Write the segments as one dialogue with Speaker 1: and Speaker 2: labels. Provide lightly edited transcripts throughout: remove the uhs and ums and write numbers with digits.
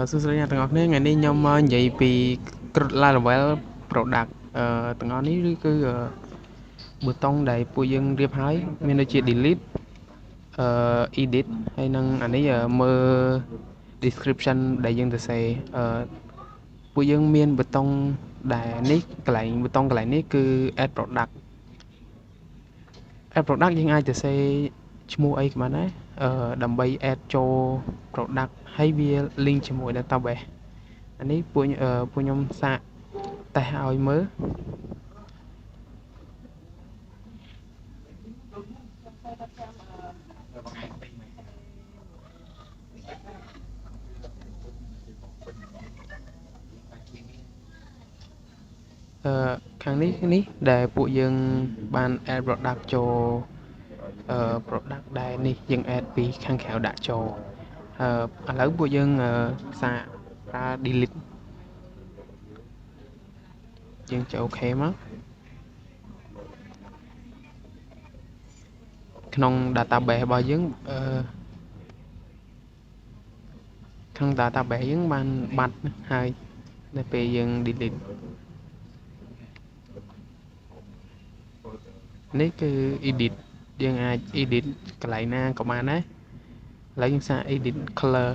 Speaker 1: សួស្តីអ្នកទាំងអស់គ្នាថ្ងៃនេះខ្ញុំមកនិយាយពីគ្រុឌ Laravel product ទាំងអស់នេះឬគឺប៊ូតុងដែលពួកយើងរៀបហើយមានដូចជា delete edit ហើយនឹងអានេះមើល description ដែលយើងសរសេរពួកយើងមានប៊ូតុងដែលនេះកន្លែងប៊ូតុងកន្លែងនេះគឺ add product យើងអាចសរសេរឈ្មោះអីក៏បានដែរដើម្បី add ចូល product ហើយវា link ជាមួយ database អានេះពួកខ្ញុំសាកតេស្តឲ្យមើលខាងនេះដែលពួកយើងបាន add product ចូល product ដែលនេះយើង add ពីខាងក្រៅដាក់ចូលឥឡូវពួកយើងសាកប្រើ delete យើងចុច OK មកក្នុង database របស់យើងក្នុង database យើងបានបាត់ហើយនៅពេលយើង delete នេះគឺ edit យើងអាច edit កន្លែងណាក៏បានដែរឥឡូវយើងសាក edit color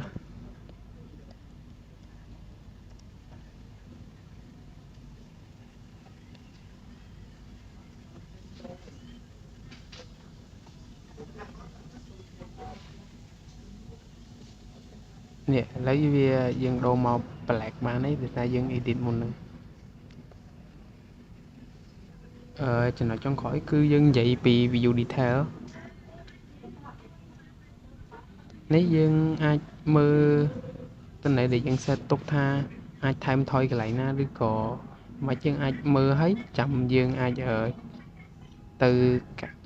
Speaker 1: នេះឥឡូវវាយើងដូរមក black បានហើយដោយសារយើង edit មុនហ្នឹងចំណុចចុងក្រោយគឺយើងនិយាយពី view detail នេះយើងអាចមើលតន្ន័យដែលយើង set ទុកថាអាចថែមថយកន្លែងណាឬក៏មិនយើងអាចមើលហើយចាំយើងអាចទៅ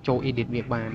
Speaker 1: ចូល edit វាបាន